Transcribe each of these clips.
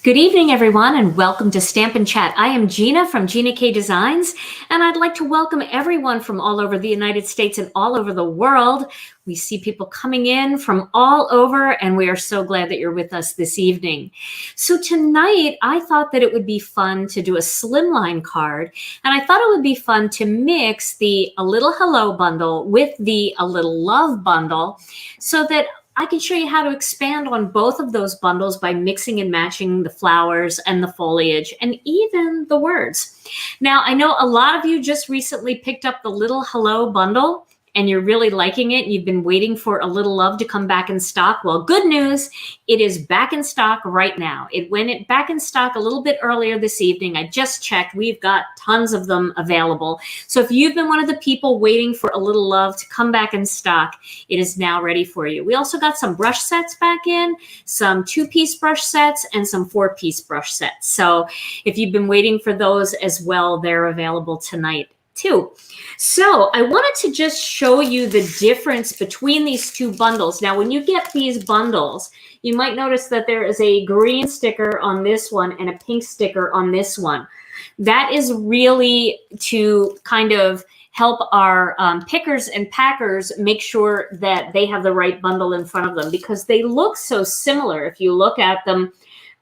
Good evening, everyone, and welcome to Stamp and Chat. I am Gina from Gina K Designs, and I'd like to welcome everyone from all over the United States and all over the world. We see people coming in from all over, and we are so glad that you're with us this evening. So tonight, I thought that it would be fun to do a slimline card, and I thought it would be fun to mix the A Little Hello bundle with the A Little Love bundle so that I can show you how to expand on both of those bundles by mixing and matching the flowers and the foliage and even the words. Now, I know a lot of you just recently picked up the Little Hello bundle and you're really liking it. You've been waiting for A Little Love to come back in stock. Well, good news, it is back in stock right now. It went back in stock a little bit earlier this evening. I just checked. We've got tons of them available. So if you've been one of the people waiting for A Little Love to come back in stock, it is now ready for you. We also got some brush sets back in, some 2-piece brush sets, and some 4-piece brush sets. So if you've been waiting for those as well, they're available tonight too. So I wanted to just show you the difference between these two bundles. Now, when you get these bundles, you might notice that there is a green sticker on this one and a pink sticker on this one. That is really to kind of help our pickers and packers make sure that they have the right bundle in front of them because they look so similar. If you look at them,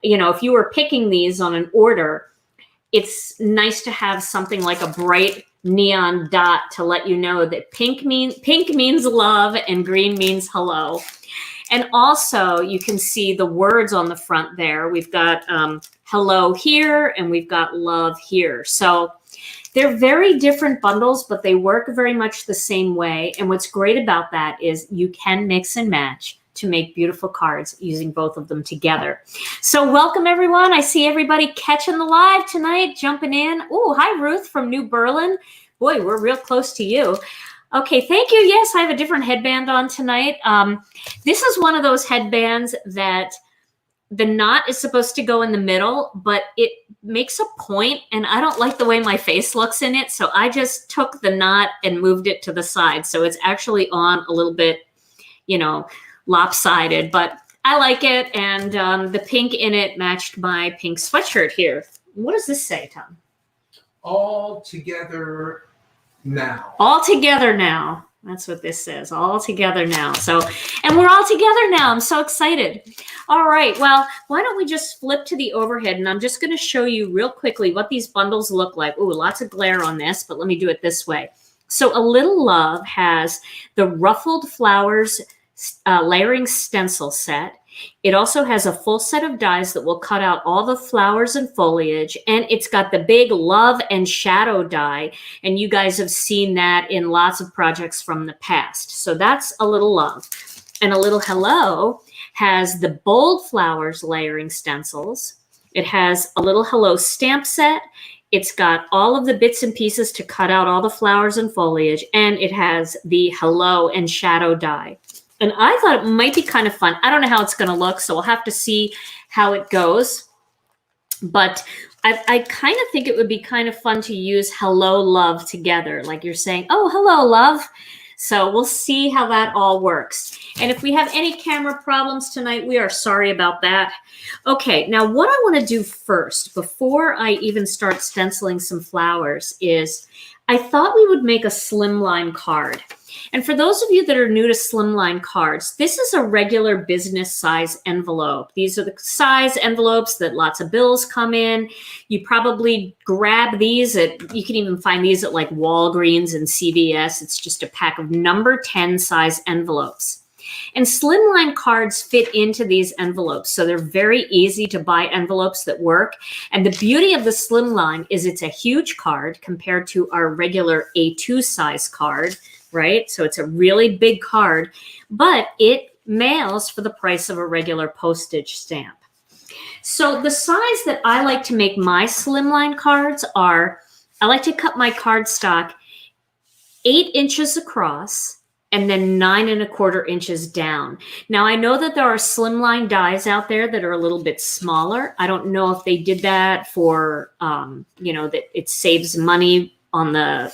you know, if you were picking these on an order, it's nice to have something like a bright neon dot to let you know that pink means love and green means hello. And also you can see the words on the front there. We've got hello here and we've got love here. So they're very different bundles, but they work very much the same way. And what's great about that is you can mix and match to make beautiful cards using both of them together. So welcome everyone. I see everybody catching the live tonight, jumping in. Oh, hi Ruth from New Berlin. Boy, we're real close to you. Okay, thank you. Yes, I have a different headband on tonight. This is one of those headbands that the knot is supposed to go in the middle, but it makes a point and I don't like the way my face looks in it. So I just took the knot and moved it to the side. So it's actually on a little bit, you know, lopsided, but I like it. And the pink in it matched my pink sweatshirt here. What does this say, Tom? All together now. All together now. That's what this says. All together now. So, and we're all together now. I'm so excited. All right. Well, why don't we just flip to the overhead and I'm just going to show you real quickly what these bundles look like. Ooh, lots of glare on this, but let me do it this way. So A Little Love has the Ruffled Flowers layering stencil set. It also has a full set of dies that will cut out all the flowers and foliage, and it's got the big love and shadow die, and you guys have seen that in lots of projects from the past. So that's A Little Love. And A Little Hello has the bold flowers layering stencils. It has A Little Hello stamp set. It's got all of the bits and pieces to cut out all the flowers and foliage, and it has the hello and shadow die. And I thought it might be kind of fun. I don't know how it's going to look, so we'll have to see how it goes. But I kind of think it would be kind of fun to use hello, love together. Like you're saying, oh, hello, love. So we'll see how that all works. And if we have any camera problems tonight, we are sorry about that. Okay, now what I want to do first, before I even start stenciling some flowers, is I thought we would make a slimline card. And for those of you that are new to slimline cards, this is a regular business size envelope. These are the size envelopes that lots of bills come in. You probably grab these you can even find these at like Walgreens and CVS. It's just a pack of number 10 size envelopes. And slimline cards fit into these envelopes. So they're very easy to buy envelopes that work. And the beauty of the slimline is it's a huge card compared to our regular A2 size card, right? So it's a really big card, but it mails for the price of a regular postage stamp. So the size that I like to make my slimline cards are, I like to cut my cardstock 8 inches across and then 9 1/4 inches down. Now I know that there are slimline dies out there that are a little bit smaller. I don't know if they did that for, you know, that it saves money on the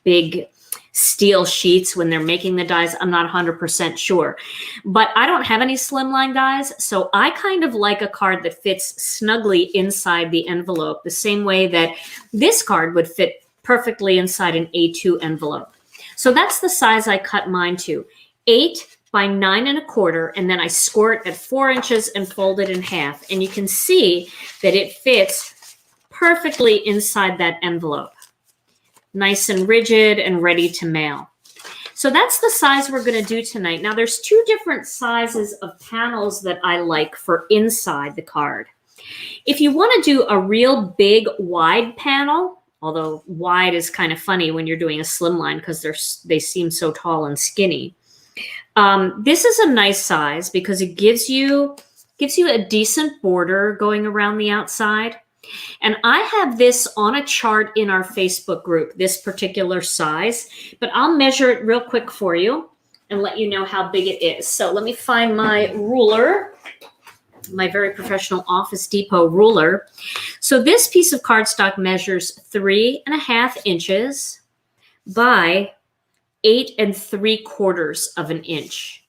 big steel sheets when they're making the dies. I'm not 100% sure. But I don't have any slimline dies, so I kind of like a card that fits snugly inside the envelope, the same way that this card would fit perfectly inside an A2 envelope. So that's the size I cut mine to, 8 by 9 1/4, and then I score it at 4 inches and fold it in half. And you can see that it fits perfectly inside that envelope. Nice and rigid and ready to mail. So that's the size we're going to do tonight. Now there's 2 different sizes of panels that I like for inside the card. If you want to do a real big wide panel, although wide is kind of funny when you're doing a slimline because they seem so tall and skinny. This is a nice size because it gives you a decent border going around the outside. And I have this on a chart in our Facebook group, this particular size, but I'll measure it real quick for you and let you know how big it is. So let me find my ruler, my very professional Office Depot ruler. So this piece of cardstock measures 3.5 inches by 8 3/4 inches.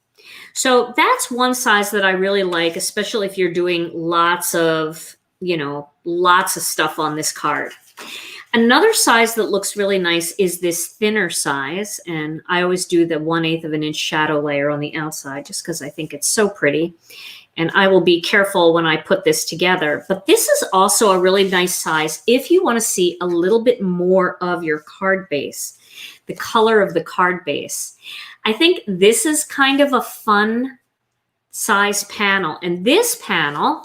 So that's one size that I really like, especially if you're doing lots of stuff on this card. Another size that looks really nice is this thinner size. And I always do the 1/8 inch shadow layer on the outside just because I think it's so pretty. And I will be careful when I put this together. But this is also a really nice size if you want to see a little bit more of your card base, the color of the card base. I think this is kind of a fun size panel. And this panel,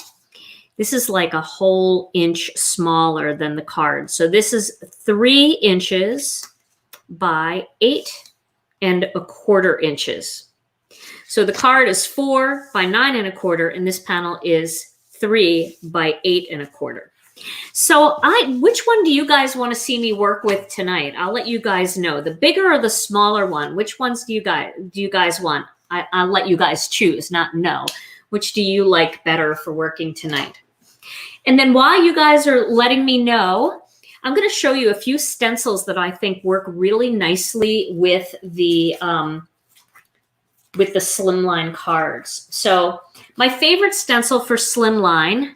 this is like a whole inch smaller than the card. So this is 3 inches by 8 1/4 inches. So the card is 4 by 9 1/4, and this panel is 3 by 8 1/4. So which one do you guys want to see me work with tonight? I'll let you guys know. The bigger or the smaller one? Which ones do you guys want? I'll let you guys choose, not know. Which do you like better for working tonight? And then while you guys are letting me know, I'm going to show you a few stencils that I think work really nicely with the slimline cards. So my favorite stencil for slimline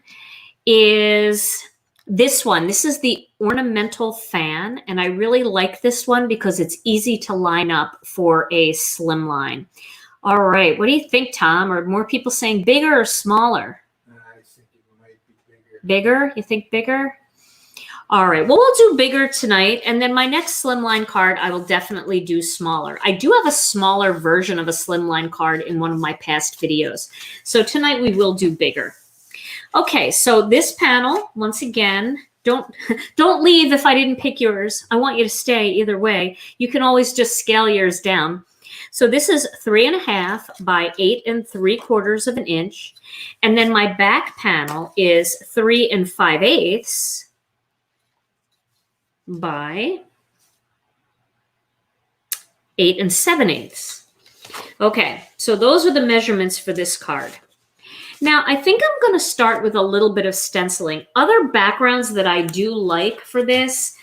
is this one. This is the Ornamental Fan, and I really like this one because it's easy to line up for a slimline. All right, what do you think, Tom? Are more people saying bigger or smaller? I think it might be bigger. Bigger? You think bigger? All right, well, we'll do bigger tonight. And then my next slimline card, I will definitely do smaller. I do have a smaller version of a slimline card in one of my past videos. So tonight we will do bigger. Okay, so this panel, once again, don't leave if I didn't pick yours. I want you to stay either way. You can always just scale yours down. So this is 3.5 by 8 3/4 inch. And then my back panel is 3 5/8 by 8 7/8. Okay, so those are the measurements for this card. Now, I think I'm going to start with a little bit of stenciling. Other backgrounds that I do like for this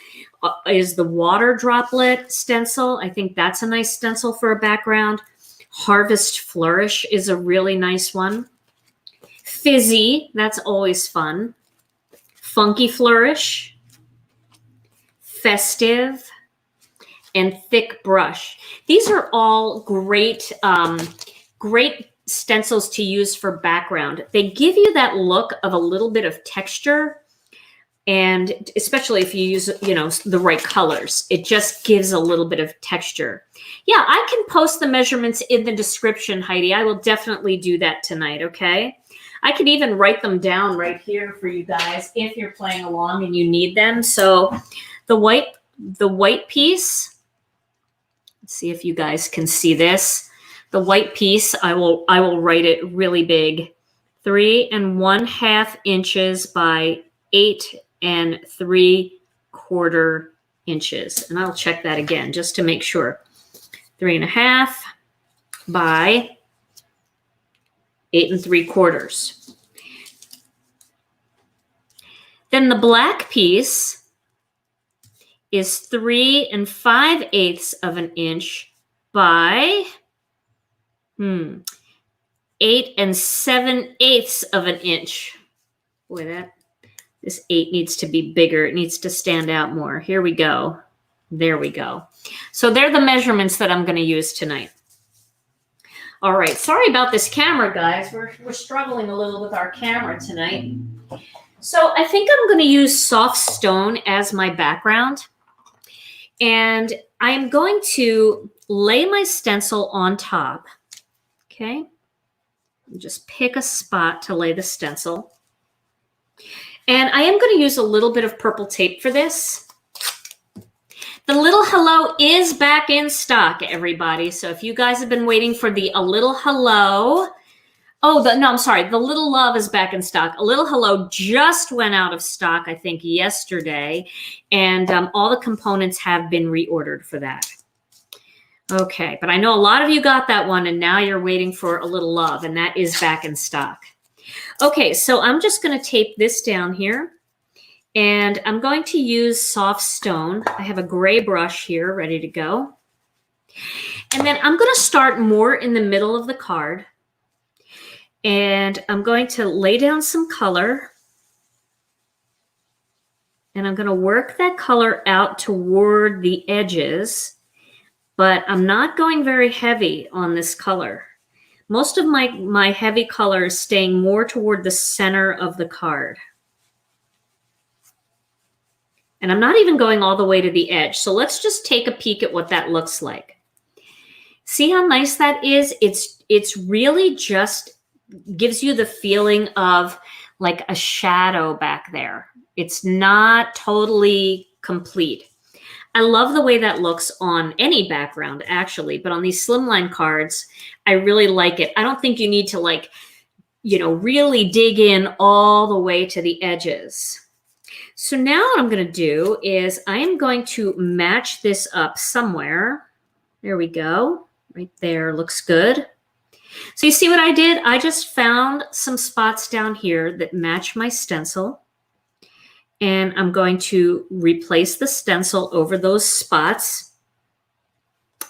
is the water droplet stencil. I think that's a nice stencil for a background. Harvest Flourish is a really nice one. Fizzy, that's always fun. Funky Flourish. Festive, and Thick Brush. These are all great, great stencils to use for background. They give you that look of a little bit of texture, and especially if you use, the right colors, it just gives a little bit of texture. Yeah, I can post the measurements in the description, Heidi. I will definitely do that tonight, okay? I could even write them down right here for you guys if you're playing along and you need them. So the white piece, let's see if you guys can see this. The white piece, I will write it really big. 3 1/2 inches by 8 3/4 inches. And I'll check that again just to make sure. 3.5 by 8 3/4. Then the black piece is 3 5/8 of an inch by 8 7/8 of an inch. Boy, this 8 needs to be bigger. It needs to stand out more. Here we go. There we go. So they're the measurements that I'm going to use tonight. All right. Sorry about this camera, guys. We're struggling a little with our camera tonight. So I think I'm going to use soft stone as my background. And I'm going to lay my stencil on top. Okay. Just pick a spot to lay the stencil. And I am going to use a little bit of purple tape for this. The little hello is back in stock, everybody. So if you guys have been waiting for the a little hello, I'm sorry. The little love is back in stock. A little hello just went out of stock, I think, yesterday. And all the components have been reordered for that. Okay, but I know a lot of you got that one, and now you're waiting for a little love, and that is back in stock. Okay, so I'm just going to tape this down here, and I'm going to use soft stone. I have a gray brush here ready to go. And then I'm going to start more in the middle of the card. And I'm going to lay down some color. And I'm going to work that color out toward the edges. But I'm not going very heavy on this color. Most of my heavy color is staying more toward the center of the card. And I'm not even going all the way to the edge. So let's just take a peek at what that looks like. See how nice that is? It's really just gives you the feeling of like a shadow back there. It's not totally complete. I love the way that looks on any background, actually, but on these Slimline cards, I really like it. I don't think you need to really dig in all the way to the edges. So now what I'm going to do is I am going to match this up somewhere. There we go. Right there, looks good. So you see what I did? I just found some spots down here that match my stencil. And I'm going to replace the stencil over those spots.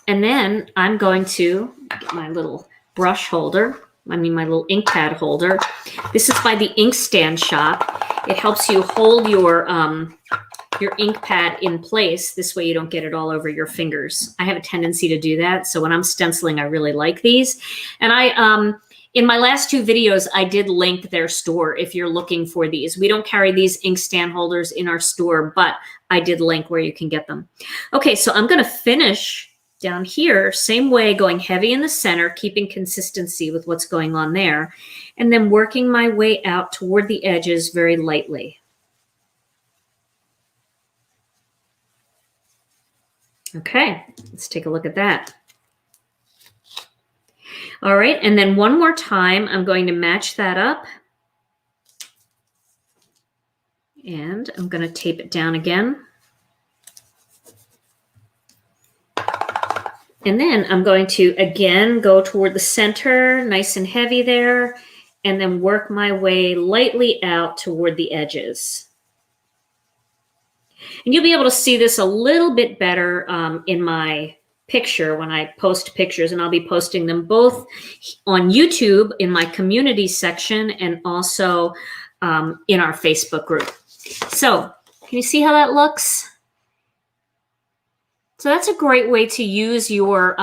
And then I'm going to get my little brush holder, my little ink pad holder. This is by the Ink Stand Shop. It helps you hold your ink pad in place. This way you don't get it all over your fingers. I have a tendency to do that. So when I'm stenciling, I really like these. And in my last 2 videos, I did link their store if you're looking for these. We don't carry these ink stand holders in our store, but I did link where you can get them. Okay, so I'm going to finish down here, same way, going heavy in the center, keeping consistency with what's going on there, and then working my way out toward the edges very lightly. Okay, let's take a look at that. All right, and then one more time, I'm going to match that up. And I'm going to tape it down again. And then I'm going to, again, go toward the center, nice and heavy there, and then work my way lightly out toward the edges. And you'll be able to see this a little bit better in my picture when I post pictures, and I'll be posting them both on YouTube in my community section and also in our Facebook group. So can you see how that looks? So that's a great way to use your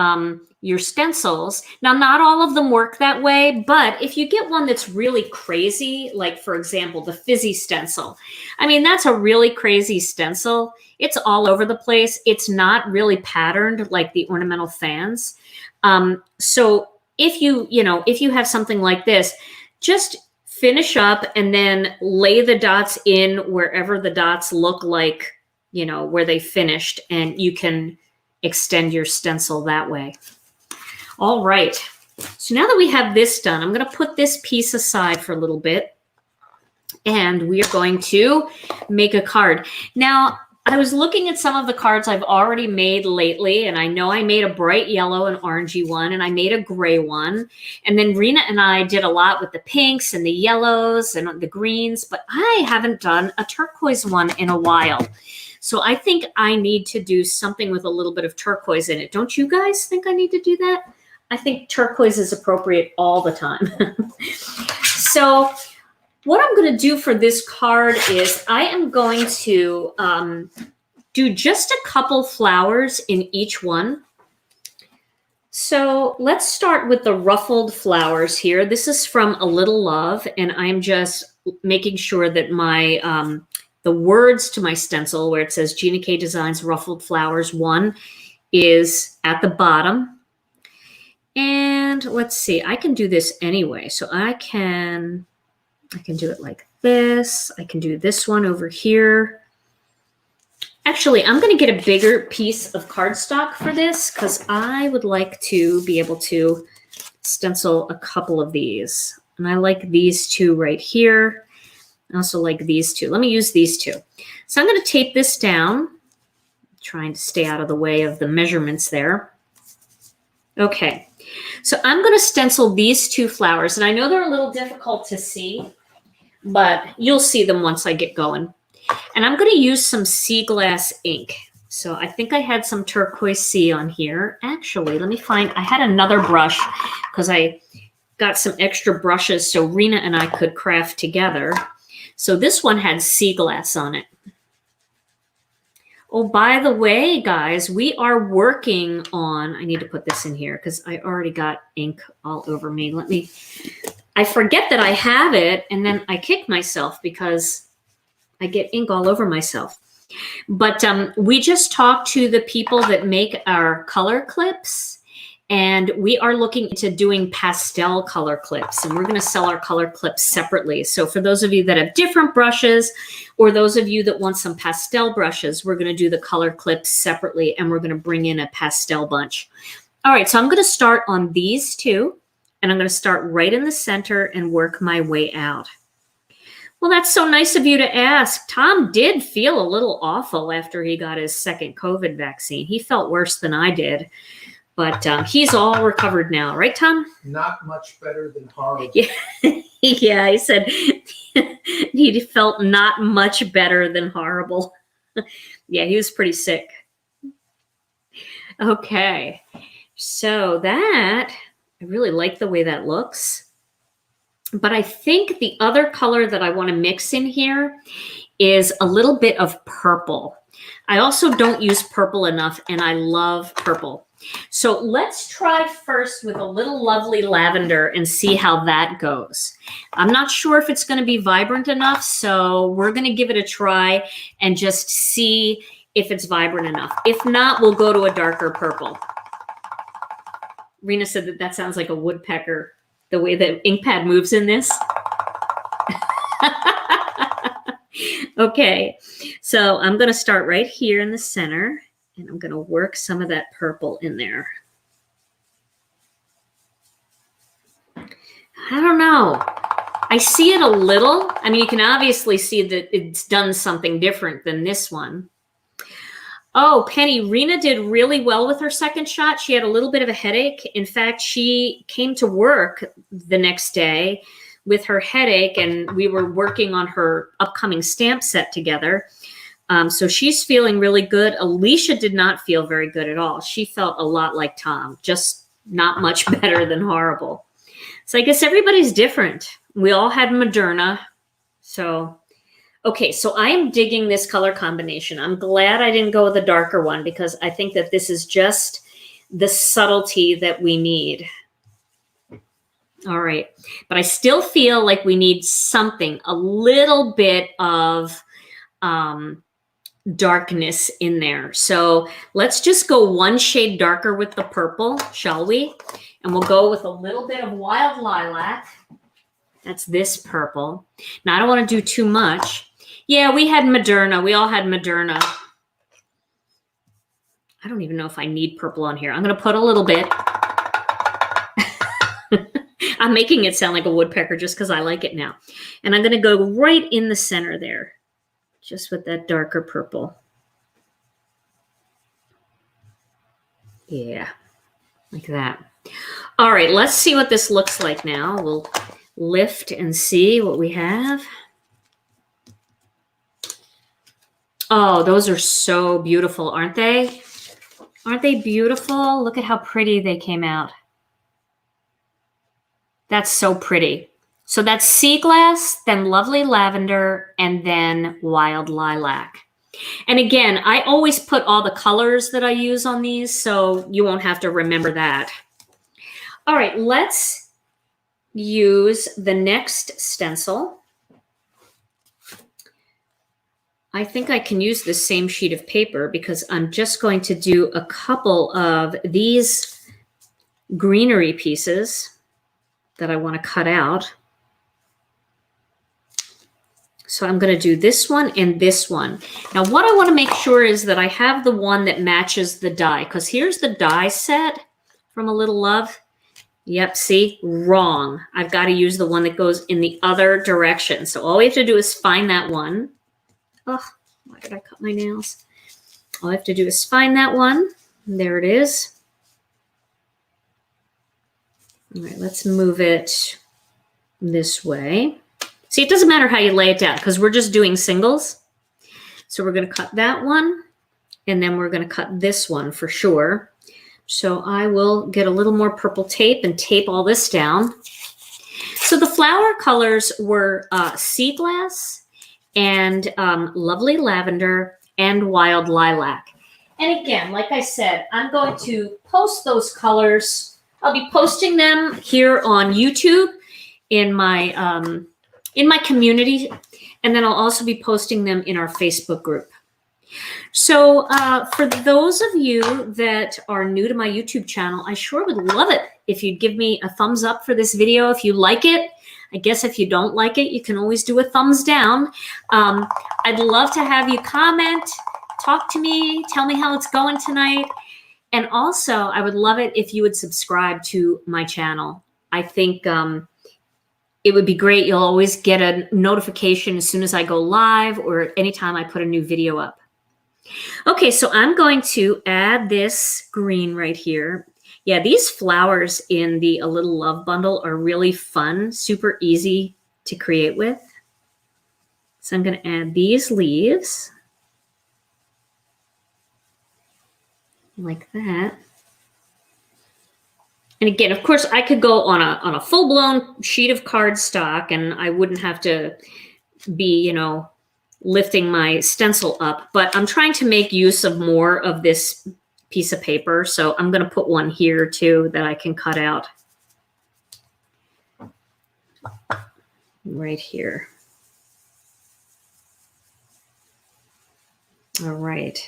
stencils. Now, not all of them work that way, but if you get one that's really crazy, like for example, the fizzy stencil, I mean, that's a really crazy stencil. It's all over the place. It's not really patterned like the Ornamental Fans. So if you have something like this, just finish up and then lay the dots in wherever the dots look like, where they finished, and you can extend your stencil that way. All right. So now that we have this done, I'm going to put this piece aside for a little bit, and we are going to make a card. Now, I was looking at some of the cards I've already made lately, and I know I made a bright yellow and orangey one, and I made a gray one. And then Rena and I did a lot with the pinks and the yellows and the greens, but I haven't done a turquoise one in a while. So I think I need to do something with a little bit of turquoise in it. Don't you guys think I need to do that? I think turquoise is appropriate all the time. So what I'm going to do for this card is I am going to do just a couple flowers in each one. So let's start with the ruffled flowers here. This is from A Little Love, and I'm just making sure that my the words to my stencil where it says Gina K Designs Ruffled Flowers 1 is at the bottom. And let's see, I can do this anyway. So I can do it like this. I can do this one over here. Actually, I'm going to get a bigger piece of cardstock for this because I would like to be able to stencil a couple of these. And I like these two right here. I also like these two. Let me use these two. So I'm going to tape this down, trying to stay out of the way of the measurements there. Okay, so I'm going to stencil these two flowers. And I know they're a little difficult to see, but you'll see them once I get going. And I'm going to use some sea glass ink. So I think I had some turquoise sea on here. Actually, let me find, I had another brush because I got some extra brushes so Rena and I could craft together. So this one had sea glass on it. Oh, by the way, guys, we are working on, I need to put this in here because I already got ink all over me. I forget that I have it and then I kick myself because I get ink all over myself. But we just talked to the people that make our color clips, and we are looking into doing pastel color clips, and we're going to sell our color clips separately. So for those of you that have different brushes, or those of you that want some pastel brushes, we're going to do the color clips separately, and we're going to bring in a pastel bunch. All right, so I'm going to start on these two, and I'm going to start right in the center and work my way out. Well, that's so nice of you to ask. Tom did feel a little awful after he got his second COVID vaccine. He felt worse than I did, but he's all recovered now. Right, Tom? Not much better than horrible. Yeah, yeah, he said he felt not much better than horrible. Yeah, he was pretty sick. Okay, so that, I really like the way that looks. But I think the other color that I want to mix in here is a little bit of purple. I also don't use purple enough, and I love purple. So let's try first with a little lovely lavender and see how that goes. I'm not sure if it's going to be vibrant enough, so we're going to give it a try and just see if it's vibrant enough. If not, we'll go to a darker purple. Rena said that that sounds like a woodpecker, the way the ink pad moves in this. Okay, so I'm going to start right here in the center, and I'm going to work some of that purple in there. I don't know. I see it a little. I mean, you can obviously see that it's done something different than this one. Oh, Penny, Rena did really well with her second shot. She had a little bit of a headache. In fact, she came to work the next day with her headache, and we were working on her upcoming stamp set together. So she's feeling really good. Alicia did not feel very good at all. She felt a lot like Tom, just not much better than horrible. So I guess everybody's different. We all had Moderna. So, okay, so I am digging this color combination. I'm glad I didn't go with a darker one because I think that this is just the subtlety that we need. All right, but I still feel like we need something, a little bit of darkness in there. So let's just go one shade darker with the purple, shall we? And we'll go with a little bit of wild lilac. That's this purple. Now I don't want to do too much. Yeah, we had Moderna. We all had Moderna. I don't even know if I need purple on here. I'm going to put a little bit. I'm making it sound like a woodpecker just because I like it now. And I'm going to go right in the center there, just with that darker purple. Yeah, like that. All right, let's see what this looks like now. We'll lift and see what we have. Oh, those are so beautiful, aren't they? Aren't they beautiful? Look at how pretty they came out. That's so pretty. So that's sea glass, then lovely lavender, and then wild lilac. And again, I always put all the colors that I use on these, so you won't have to remember that. All right, let's use the next stencil. I think I can use the same sheet of paper because I'm just going to do a couple of these greenery pieces that I want to cut out. So I'm going to do this one and this one. Now what I want to make sure is that I have the one that matches the die, because here's the die set from A Little Love. Yep, see, wrong. I've got to use the one that goes in the other direction. So all we have to do is find that one. Oh, why did I cut my nails? All I have to do is find that one. There it is. All right, let's move it this way. See, it doesn't matter how you lay it down because we're just doing singles. So we're going to cut that one, and then we're going to cut this one for sure. So I will get a little more purple tape and tape all this down. So the flower colors were sea glass and lovely lavender and wild lilac. And again, like I said, I'm going to post those colors. I'll be posting them here on YouTube in my community, and then I'll also be posting them in our Facebook group. So for those of you that are new to my YouTube channel, I sure would love it if you'd give me a thumbs up for this video if you like it. I guess if you don't like it, you can always do a thumbs down. I'd love to have you comment, talk to me, tell me how it's going tonight. And also, I would love it if you would subscribe to my channel. I think it would be great. You'll always get a notification as soon as I go live or anytime I put a new video up. Okay, so I'm going to add this green right here. Yeah, these flowers in the A Little Love bundle are really fun, super easy to create with. So I'm going to add these leaves like that. And again, of course, I could go on a full-blown sheet of cardstock and I wouldn't have to be, you know, lifting my stencil up, but I'm trying to make use of more of this piece of paper. So I'm going to put one here too that I can cut out right here. All right.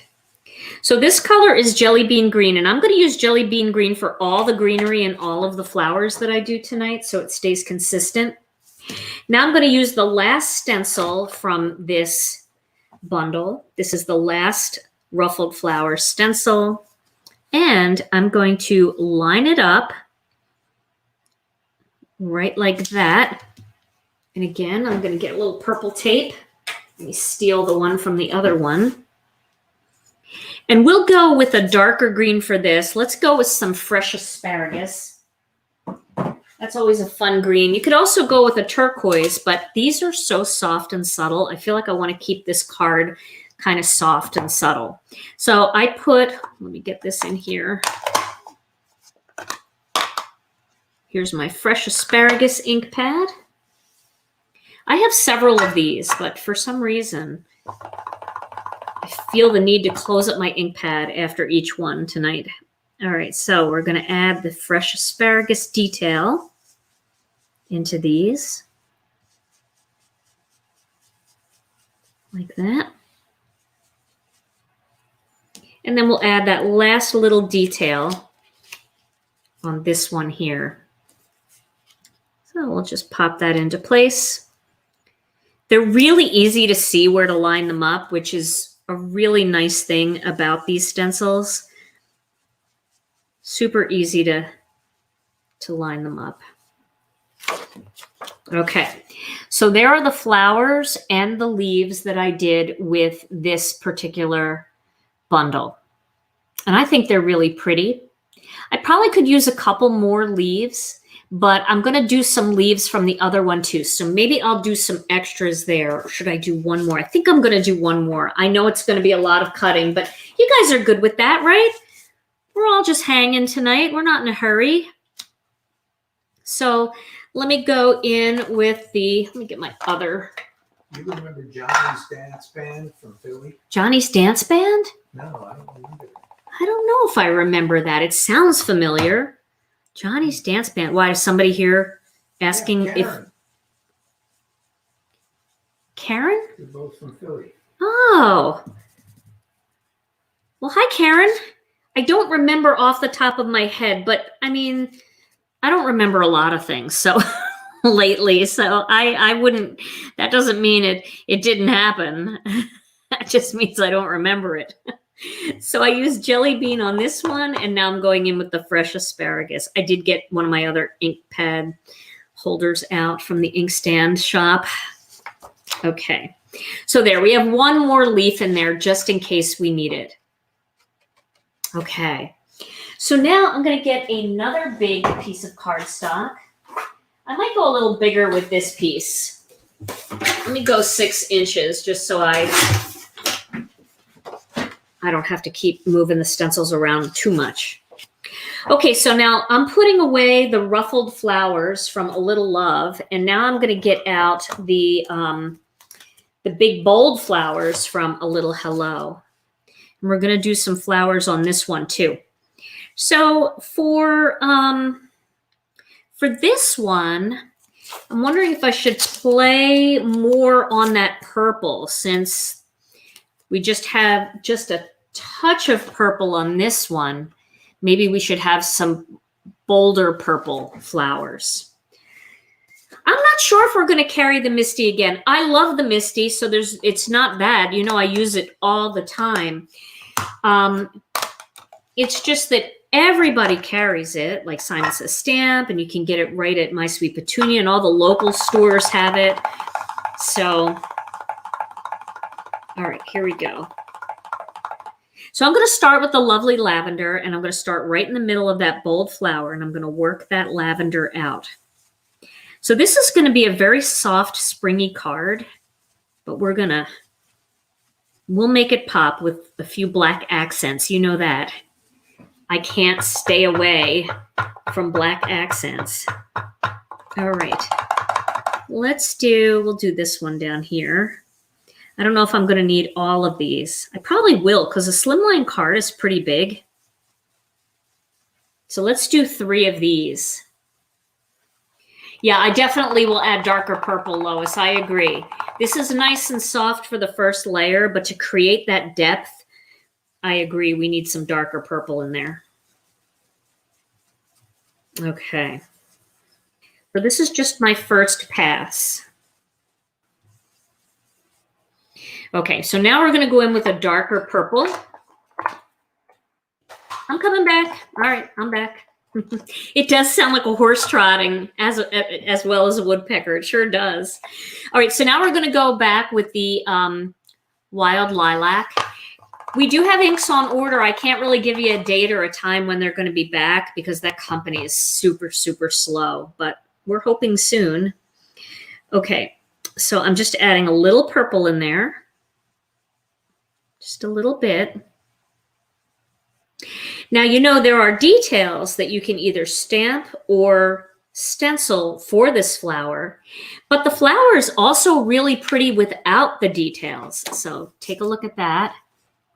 So this color is Jelly Bean Green, and I'm going to use Jelly Bean Green for all the greenery and all of the flowers that I do tonight so it stays consistent. Now I'm going to use the last stencil from this bundle. This is the last ruffled flower stencil, and I'm going to line it up right like that. And again, I'm going to get a little purple tape. Let me steal the one from the other one. And we'll go with a darker green for this. Let's go with some fresh asparagus. That's always a fun green. You could also go with a turquoise, but these are so soft and subtle. I feel like I want to keep this card kind of soft and subtle. So I put, let me get this in here. Here's my fresh asparagus ink pad. I have several of these, but for some reason, I feel the need to close up my ink pad after each one tonight. All right, so we're going to add the fresh asparagus detail into these. Like that. And then we'll add that last little detail on this one here. So we'll just pop that into place. They're really easy to see where to line them up, which is a really nice thing about these stencils. Super easy to line them up. Okay, so there are the flowers and the leaves that I did with this particular bundle. And I think they're really pretty. I probably could use a couple more leaves, but I'm going to do some leaves from the other one too. So maybe I'll do some extras there. Or should I do one more? I think I'm going to do one more. I know it's going to be a lot of cutting, but you guys are good with that, right? We're all just hanging tonight. We're not in a hurry. So let me go in with let me get my other. You remember Johnny's Dance Band from Philly? Johnny's Dance Band? No, I don't remember that. I don't know if I remember that. It sounds familiar. Johnny's Dance Band. Why is somebody here asking Yeah, if Karen? They're both from Philly. Oh. Well, hi, Karen. I don't remember off the top of my head, but I mean, I don't remember a lot of things so lately. So I wouldn't, that doesn't mean it didn't happen. That just means I don't remember it. So I used Jelly Bean on this one, and now I'm going in with the fresh asparagus. I did get one of my other ink pad holders out from the inkstand shop. Okay, so there, we have one more leaf in there just in case we need it. Okay, so now I'm going to get another big piece of cardstock. I might go a little bigger with this piece. Let me go 6 inches just so I don't have to keep moving the stencils around too much. Okay, so now I'm putting away the ruffled flowers from A Little Love, and now I'm going to get out the big bold flowers from A Little Hello. And we're going to do some flowers on this one too. So for this one, I'm wondering if I should play more on that purple, since we just have just a touch of purple on this one. Maybe we should have some bolder purple flowers. I'm not sure if we're going to carry the Misty again. I love the Misty, so it's not bad. You know, I use it all the time. It's just that everybody carries it, like Simon Says Stamp, and you can get it right at My Sweet Petunia, and all the local stores have it. So, all right, here we go. So I'm going to start with the lovely lavender, and I'm going to start right in the middle of that bold flower, and I'm going to work that lavender out. So this is going to be a very soft, springy card, but we'll make it pop with a few black accents. You know that. I can't stay away from black accents. All right. We'll do this one down here. I don't know if I'm going to need all of these. I probably will, because a Slimline card is pretty big. So let's do 3 of these. Yeah, I definitely will add darker purple, Lois. I agree. This is nice and soft for the first layer, but to create that depth, I agree, we need some darker purple in there. Okay. So this is just my first pass. Okay, so now we're going to go in with a darker purple. I'm coming back. All right, I'm back. It does sound like a horse trotting as well as a woodpecker. It sure does. All right, so now we're going to go back with the Wild Lilac. We do have inks on order. I can't really give you a date or a time when they're going to be back because that company is super, super slow, but we're hoping soon. Okay, so I'm just adding a little purple in there. Just a little bit. Now, you know, there are details that you can either stamp or stencil for this flower, but the flower is also really pretty without the details. So take a look at that.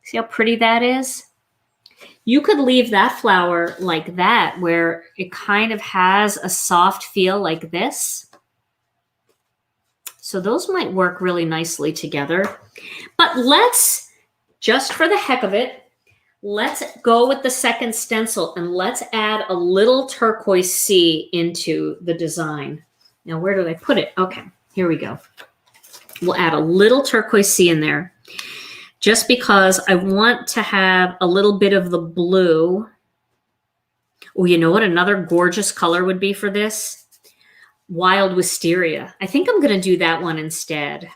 See how pretty that is? You could leave that flower like that, where it kind of has a soft feel like this. So those might work really nicely together. But let's, just for the heck of it, let's go with the second stencil and let's add a little turquoise sea into the design. Now, where did I put it? Okay, here we go. We'll add a little turquoise sea in there just because I want to have a little bit of the blue. Oh, you know what another gorgeous color would be for this? Wild Wisteria. I think I'm going to do that one instead.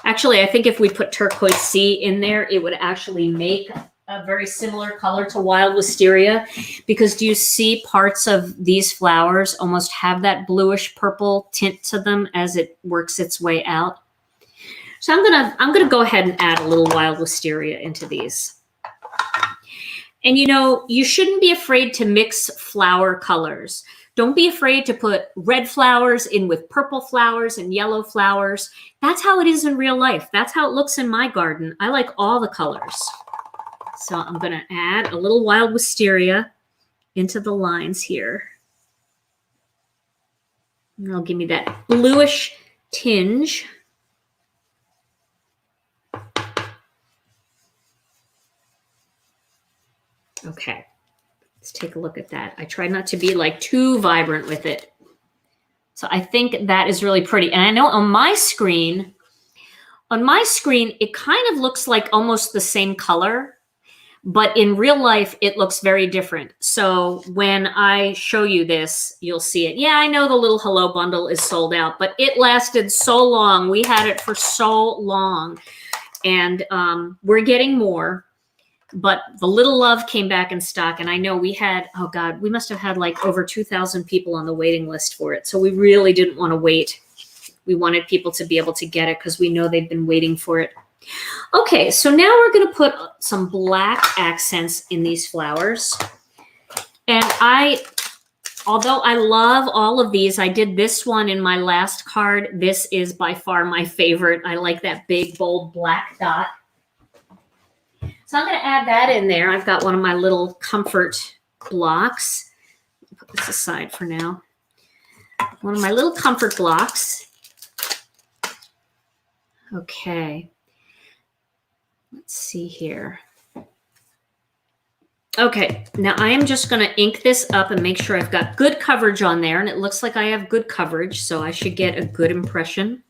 Actually, I think if we put turquoise sea in there, it would actually make a very similar color to Wild Wisteria, because do you see parts of these flowers almost have that bluish purple tint to them as it works its way out? So I'm gonna go ahead and add a little Wild Wisteria into these. And you know, you shouldn't be afraid to mix flower colors. Don't be afraid to put red flowers in with purple flowers and yellow flowers. That's how it is in real life. That's how it looks in my garden. I like all the colors. So I'm going to add a little Wild Wisteria into the lines here. And it'll give me that bluish tinge. Okay, let's take a look at that. I try not to be like too vibrant with it. So I think that is really pretty. And I know on my screen, it kind of looks like almost the same color, but in real life, it looks very different. So when I show you this, you'll see it. Yeah, I know the little Hello bundle is sold out, but it lasted so long. We had it for so long. And we're getting more. But the Little Love came back in stock, and I know we had, oh God, we must have had like over 2,000 people on the waiting list for it. So we really didn't want to wait. We wanted people to be able to get it because we know they've been waiting for it. Okay, so now we're going to put some black accents in these flowers. And although I love all of these, I did this one in my last card. This is by far my favorite. I like that big, bold black dot. So I'm going to add that in there. I've got one of my little comfort blocks. Put this aside for now. One of my little comfort blocks. Okay. Let's see here. Okay, now I am just going to ink this up and make sure I've got good coverage on there. And it looks like I have good coverage, so I should get a good impression.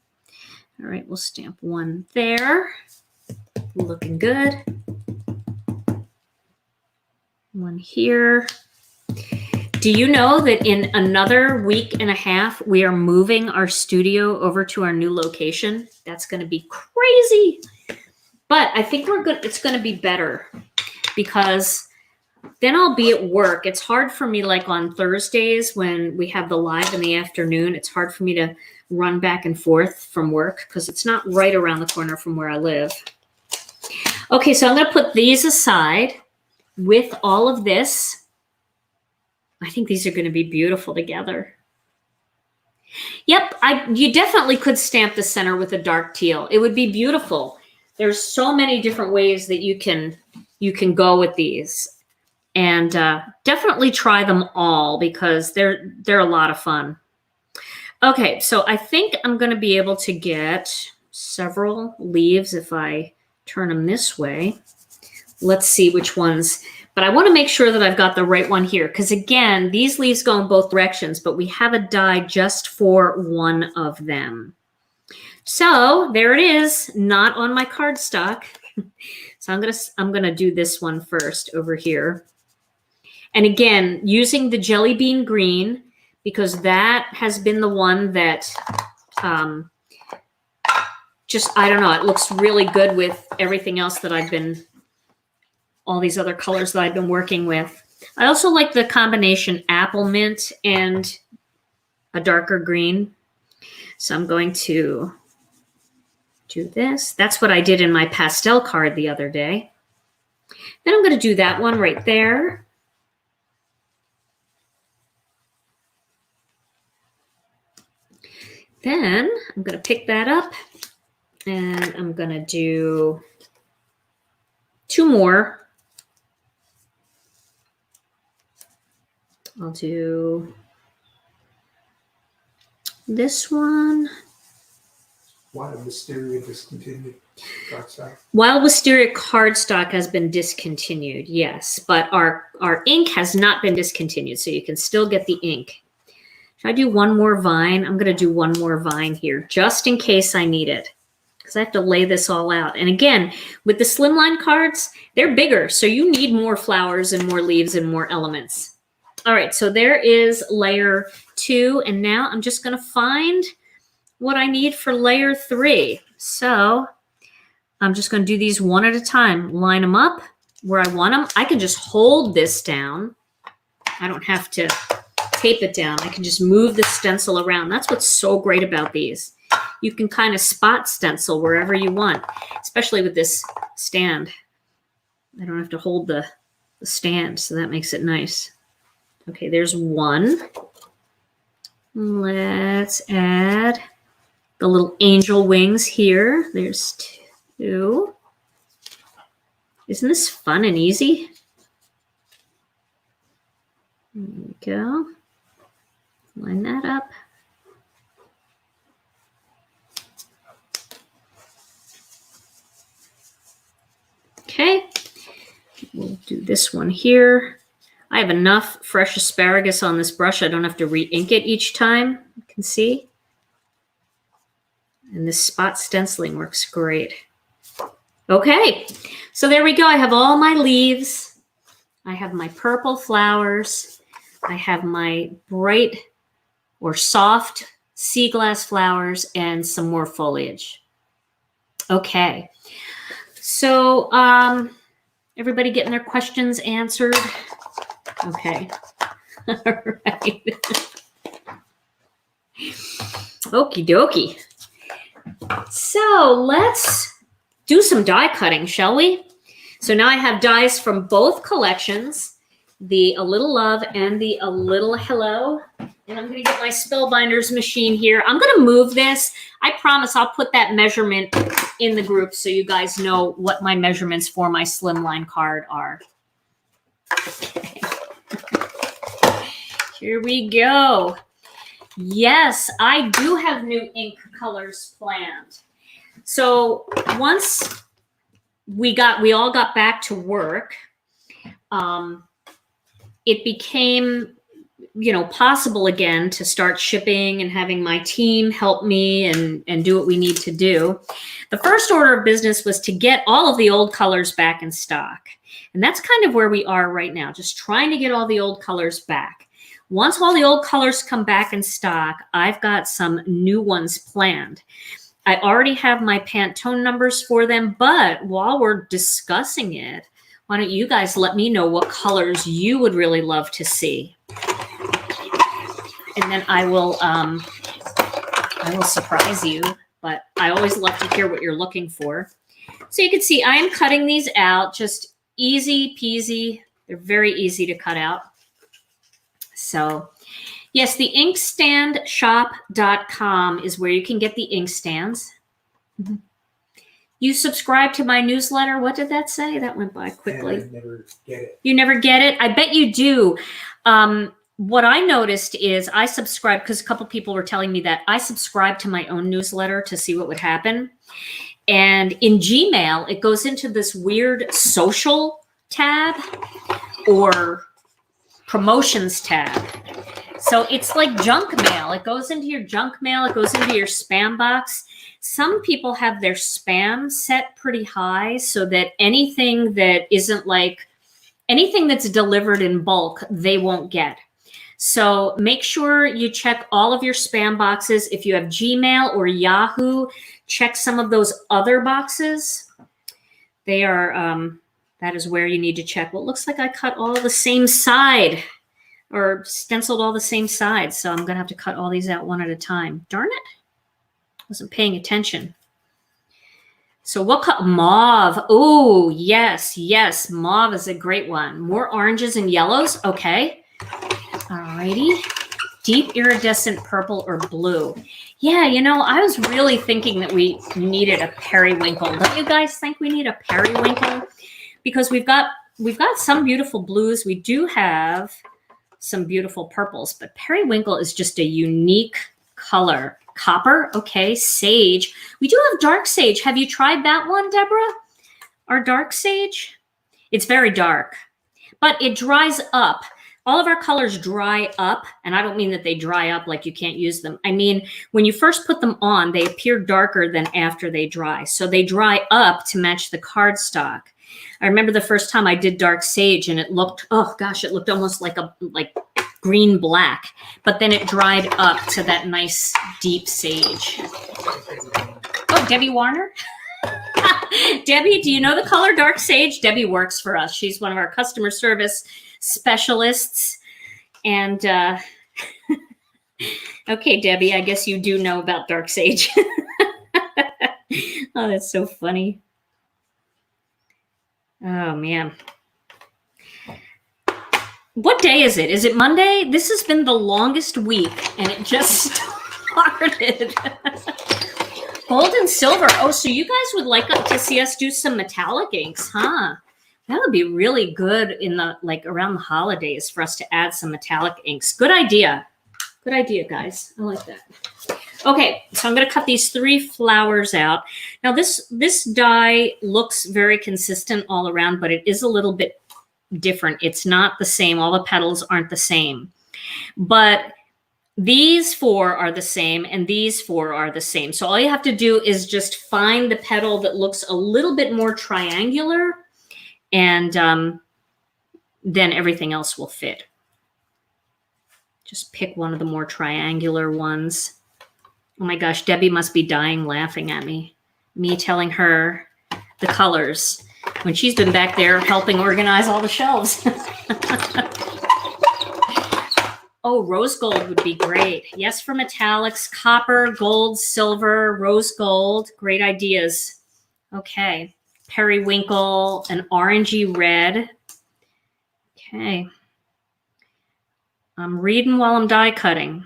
All right, we'll stamp one there. Looking good. One here. Do you know that in another week and a half, we are moving our studio over to our new location? That's going to be crazy. But I think we're good. It's going to be better because then I'll be at work. It's hard for me, like on Thursdays when we have the live in the afternoon, it's hard for me to run back and forth from work because it's not right around the corner from where I live. Okay, so I'm going to put these aside with all of this. I think these are going to be beautiful together. Yep, you definitely could stamp the center with a dark teal. It would be beautiful. There's so many different ways that you can go with these. And definitely try them all because they're a lot of fun. Okay, so I think I'm going to be able to get several leaves if I turn them this way. Let's see which ones. But I want to make sure that I've got the right one here because, again, these leaves go in both directions, but we have a die just for one of them. So there it is, not on my cardstock. So I'm gonna do this one first over here. And again, using the jelly bean green because that has been the one that just, I don't know, it looks really good with everything else that all these other colors that I've been working with. I also like the combination apple mint and a darker green. So I'm going to do this. That's what I did in my pastel card the other day. Then I'm going to do that one right there. Then I'm going to pick that up and I'm going to do two more. I'll do this one. Wild Wisteria discontinued cardstock. Wild Wisteria cardstock has been discontinued, yes, but our ink has not been discontinued, so you can still get the ink. Should I do one more vine? I'm going to do one more vine here, just in case I need it, because I have to lay this all out. And again, with the Slimline cards, they're bigger, so you need more flowers and more leaves and more elements. All right, so there is layer 2, and now I'm just going to find what I need for layer 3. So I'm just going to do these one at a time. Line them up, where I want them, I can just hold this down. I don't have to tape it down. I can just move the stencil around. That's what's so great about these. You can kind of spot stencil wherever you want, especially with this stand. I don't have to hold the stand, so that makes it nice. Okay, there's one. Let's add the little angel wings here. There's two. Isn't this fun and easy? There we go. Line that up. Okay, we'll do this one here. I have enough fresh asparagus on this brush. I don't have to re-ink it each time. You can see. And this spot stenciling works great. Okay, so there we go. I have all my leaves. I have my purple flowers. I have my bright or soft sea glass flowers and some more foliage. Okay, so everybody getting their questions answered? Okay, all right. Okie dokie. So let's do some die cutting, shall we? So now I have dies from both collections, the A Little Love and the A Little Hello. And I'm going to get my Spellbinders machine here. I'm going to move this. I promise I'll put that measurement in the group so you guys know what my measurements for my Slimline card are. Okay. Here we go. Yes, I do have new ink colors planned. So once we all got back to work, it became, possible again to start shipping and having my team help me and do what we need to do. The first order of business was to get all of the old colors back in stock. And that's kind of where we are right now, just trying to get all the old colors back. Once all the old colors come back in stock, I've got some new ones planned. I already have my Pantone numbers for them, but while we're discussing it, why don't you guys let me know what colors you would really love to see? And then I will surprise you, but I always love to hear what you're looking for. So you can see I am cutting these out, just easy peasy. They're very easy to cut out. So yes, the inkstandshop.com is where you can get the ink stands. Mm-hmm. You subscribe to my newsletter. What did that say? That went by quickly. I never get it. You never get it? I bet you do. What I noticed is I subscribed, because a couple people were telling me that I subscribed to my own newsletter to see what would happen. And in Gmail, it goes into this weird social tab or promotions tab. So it's like junk mail. It goes into your junk mail. It goes into your spam box. Some people have their spam set pretty high so that anything that isn't like anything that's delivered in bulk, they won't get. So make sure you check all of your spam boxes. If you have Gmail or Yahoo, check some of those other boxes. They are, that is where you need to check. Well, it looks like I cut all the same side or stenciled all the same sides. So I'm going to have to cut all these out one at a time. Darn it. Wasn't paying attention. So what color? Mauve. Oh, yes, yes. Mauve is a great one. More oranges and yellows. Okay. Alrighty. Deep iridescent purple or blue. Yeah, I was really thinking that we needed a periwinkle. Don't you guys think we need a periwinkle? Because we've got some beautiful blues. We do have some beautiful purples, but periwinkle is just a unique color. Copper, okay. Sage. We do have dark sage. Have you tried that one, Deborah? Our dark sage? It's very dark, but it dries up. All of our colors dry up, and I don't mean that they dry up like you can't use them. I mean, when you first put them on, they appear darker than after they dry. So they dry up to match the cardstock. I remember the first time I did dark sage and it looked, oh gosh, it looked almost like green black, but then it dried up to that nice deep sage. Oh, Debbie Warner. Debbie, do you know the color Dark Sage? Debbie works for us. She's one of our customer service specialists. And okay, Debbie, I guess you do know about Dark Sage. Oh, that's so funny. Oh, man. What day is it? Is it Monday? This has been the longest week, and it just started. Gold and silver. Oh, so you guys would like to see us do some metallic inks, huh? That would be really good in the, like, around the holidays for us to add some metallic inks. Good idea. Good idea, guys. I like that. Okay, so I'm going to cut these 3 flowers out. Now, this die looks very consistent all around, but it is a little bit different. It's not the same. All the petals aren't the same. But these 4 are the same, and these 4 are the same. So all you have to do is just find the petal that looks a little bit more triangular, and then everything else will fit. Just pick one of the more triangular ones. Oh my gosh, Debbie must be dying laughing at me. Me telling her the colors when she's been back there helping organize all the shelves. Oh, rose gold would be great. Yes, for metallics, copper, gold, silver, rose gold. Great ideas. Okay. Periwinkle, an orangey red. Okay. I'm reading while I'm die cutting,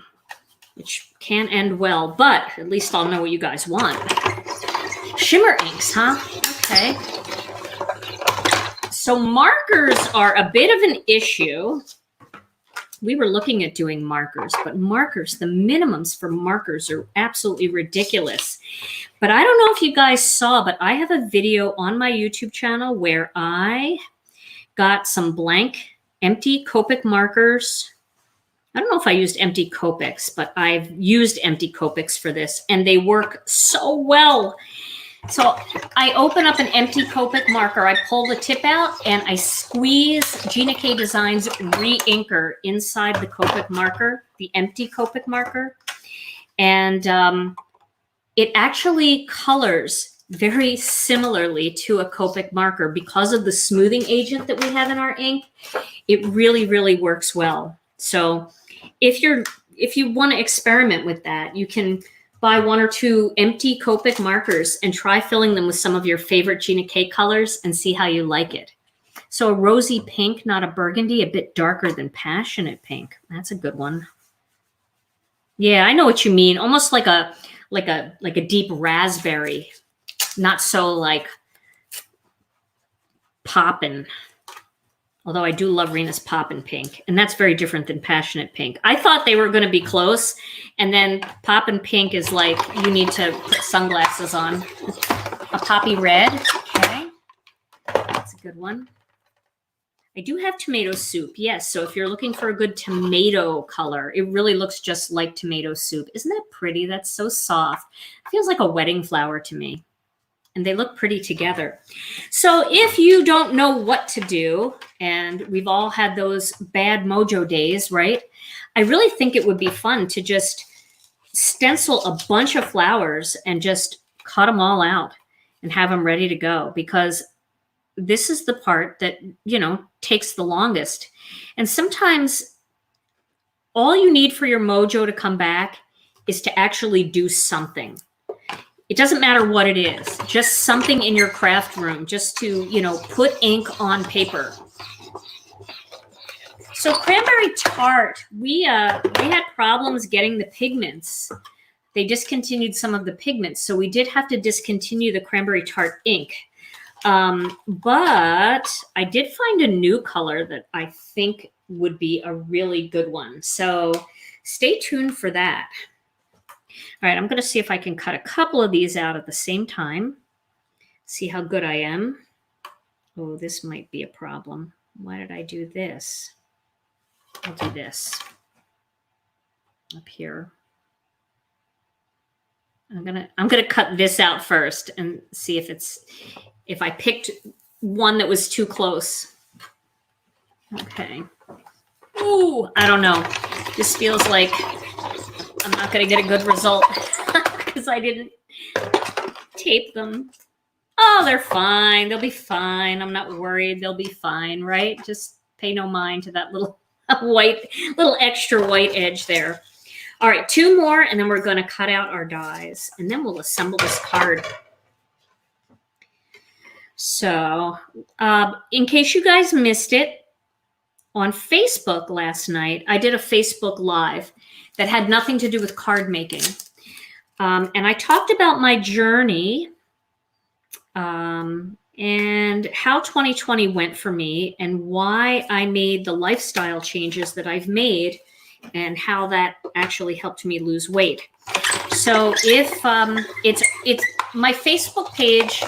which can end well, but at least I'll know what you guys want. Shimmer inks, huh? Okay. So markers are a bit of an issue. We were looking at doing markers, but markers, the minimums for markers are absolutely ridiculous. But I don't know if you guys saw, but I have a video on my YouTube channel where I got some blank, empty Copic markers. I don't know if I used empty Copics, but I've used empty Copics for this, and they work so well. So I open up an empty Copic marker, I pull the tip out, and I squeeze Gina K Designs re-inker inside the Copic marker, the empty Copic marker. And it actually colors very similarly to a Copic marker because of the smoothing agent that we have in our ink. It really, really works well. So if you want to experiment with that, you can buy 1 or 2 empty Copic markers and try filling them with some of your favorite Gina K colors and see how you like it. So a rosy pink, not a burgundy, a bit darker than passionate pink. That's a good one. Yeah, I know what you mean. Almost like a deep raspberry, not so like poppin'. Although I do love Rena's Poppin' Pink, and that's very different than Passionate Pink. I thought they were going to be close, and then Poppin' Pink is like you need to put sunglasses on. A Poppy Red, okay, that's a good one. I do have tomato soup, yes. So if you're looking for a good tomato color, it really looks just like tomato soup. Isn't that pretty? That's so soft. It feels like a wedding flower to me. And they look pretty together. So if you don't know what to do, and we've all had those bad mojo days, right? I really think it would be fun to just stencil a bunch of flowers and just cut them all out and have them ready to go, because this is the part that, you know, takes the longest. And sometimes all you need for your mojo to come back is to actually do something. It doesn't matter what it is, just something in your craft room, just to, you know, put ink on paper. So cranberry tart, we had problems getting the pigments. They discontinued some of the pigments, so we did have to discontinue the cranberry tart ink. But I did find a new color that I think would be a really good one. So stay tuned for that. All right, I'm going to see if I can cut a couple of these out at the same time. See how good I am. Oh, this might be a problem. Why did I do this? I'll do this up here. I'm gonna cut this out first and see if I picked one that was too close. Okay. Ooh, I don't know. This feels like I'm not going to get a good result because I didn't tape them. Oh, they're fine. They'll be fine. I'm not worried. They'll be fine, right? Just pay no mind to that little little extra white edge there. All right, 2 more, and then we're going to cut out our dies, and then we'll assemble this card. So, in case you guys missed it, on Facebook last night, I did a Facebook Live that had nothing to do with card making. And I talked about my journey and how 2020 went for me and why I made the lifestyle changes that I've made and how that actually helped me lose weight. So if it's my Facebook page,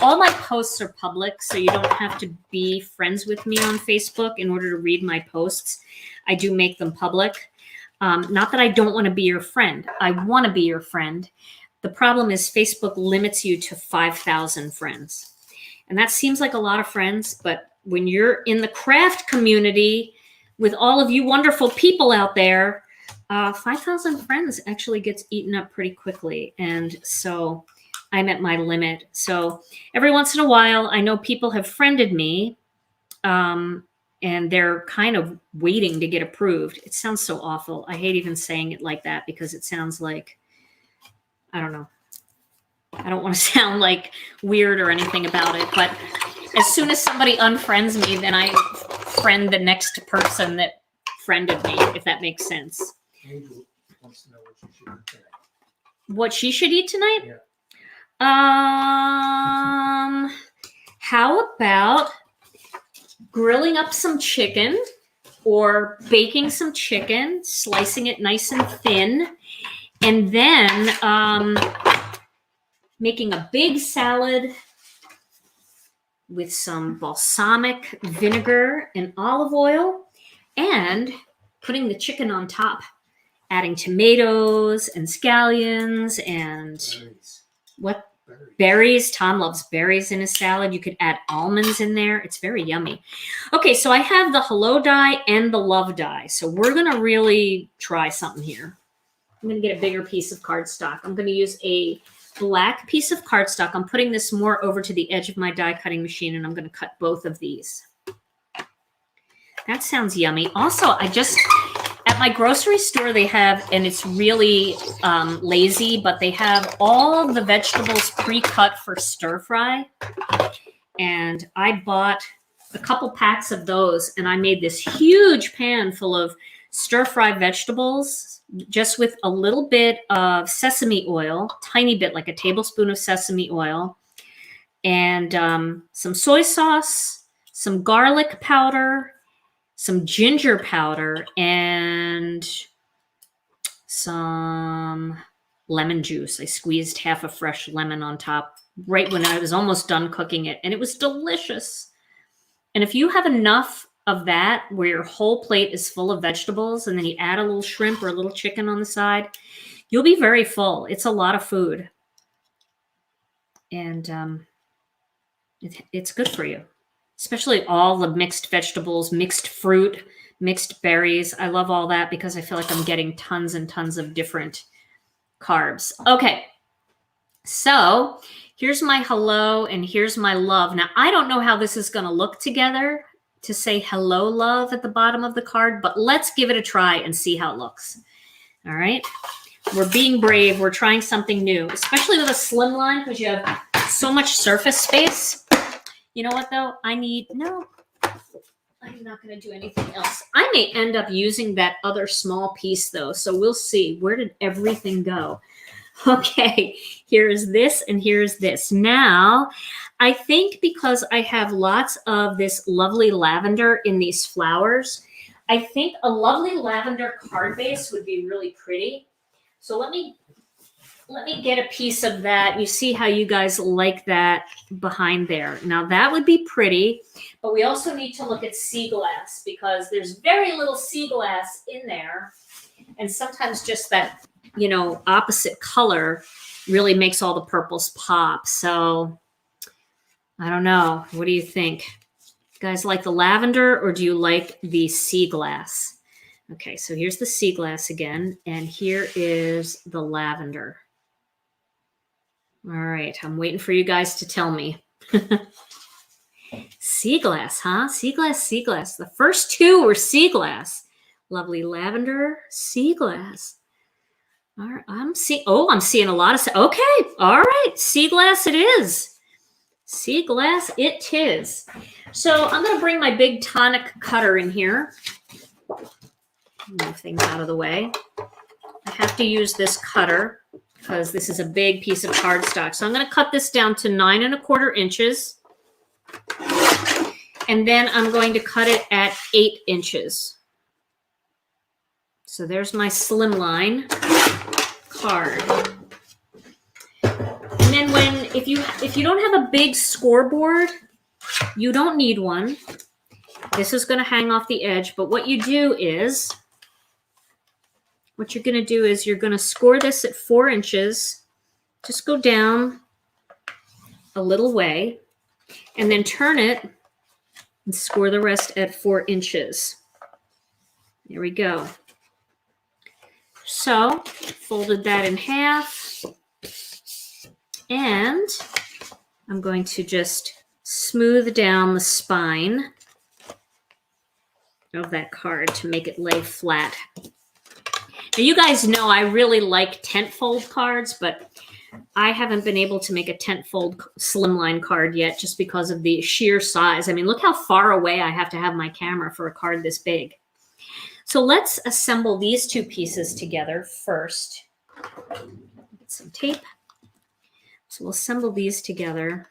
all my posts are public, so you don't have to be friends with me on Facebook in order to read my posts. I do make them public. Not that I don't want to be your friend. I want to be your friend. The problem is Facebook limits you to 5,000 friends. And that seems like a lot of friends, but when you're in the craft community with all of you wonderful people out there, 5,000 friends actually gets eaten up pretty quickly. And so I'm at my limit. So every once in a while, I know people have friended me and they're kind of waiting to get approved. It sounds so awful. I hate even saying it like that because it sounds like, I don't know. I don't want to sound like weird or anything about it, but as soon as somebody unfriends me, then I friend the next person that friended me, if that makes sense. Angel wants to know what you should eat tonight. What she should eat tonight? Yeah. How about grilling up some chicken or baking some chicken, slicing it nice and thin, and then making a big salad with some balsamic vinegar and olive oil and putting the chicken on top, adding tomatoes and scallions and Berries. what? Berries. Berries. Tom loves berries in his salad. You could add almonds in there. It's very yummy. Okay, so I have the hello die and the love die. So we're going to really try something here. I'm going to get a bigger piece of cardstock. I'm going to use a black piece of cardstock. I'm putting this more over to the edge of my die cutting machine, and I'm going to cut both of these. That sounds yummy. Also, at my grocery store, they have, and it's really lazy, but they have all the vegetables pre-cut for stir fry. And I bought a couple packs of those, and I made this huge pan full of stir fry vegetables just with a little bit of sesame oil, tiny bit, like a tablespoon of sesame oil, and some soy sauce, some garlic powder, some ginger powder, and some lemon juice. I squeezed half a fresh lemon on top right when I was almost done cooking it, and it was delicious. And if you have enough of that where your whole plate is full of vegetables and then you add a little shrimp or a little chicken on the side, you'll be very full. It's a lot of food. And it's good for you, especially all the mixed vegetables, mixed fruit, mixed berries. I love all that because I feel like I'm getting tons and tons of different carbs. Okay, so here's my hello and here's my love. Now, I don't know how this is going to look together to say hello, love at the bottom of the card, but let's give it a try and see how it looks. All right. We're being brave. We're trying something new, especially with a slimline because you have so much surface space. You know what, though? I'm not going to do anything else. I may end up using that other small piece, though, so we'll see. Where did everything go? Okay, here's this and here's this. Now, I think because I have lots of this lovely lavender in these flowers, I think a lovely lavender card base would be really pretty. So let me get a piece of that. You see how you guys like that behind there. Now that would be pretty, but we also need to look at sea glass because there's very little sea glass in there. And sometimes just that, opposite color really makes all the purples pop. So I don't know. What do you think? You guys like the lavender or do you like the sea glass? Okay, so here's the sea glass again, and here is the lavender. All right, I'm waiting for you guys to tell me. Sea glass, huh? Sea glass, sea glass. The first two were sea glass. Lovely lavender, sea glass. All right, I'm seeing a lot of, okay, all right, sea glass it is. Sea glass it is. So I'm gonna bring my big tonic cutter in here. Move things out of the way. I have to use this cutter because this is a big piece of cardstock. So I'm gonna cut this down to 9 1/4 inches. And then I'm going to cut it at 8 inches. So there's my Slimline card. And then if you don't have a big scoreboard, you don't need one. This is going to hang off the edge, but what you're going to do is you're going to score this at 4 inches. Just go down a little way and then turn it and score the rest at 4 inches. There we go. So, folded that in half, and I'm going to just smooth down the spine of that card to make it lay flat. Now, you guys know I really like tent fold cards, but I haven't been able to make a tent fold Slimline card yet just because of the sheer size. I mean, look how far away I have to have my camera for a card this big. So let's assemble these two pieces together first. Get some tape. So we'll assemble these together.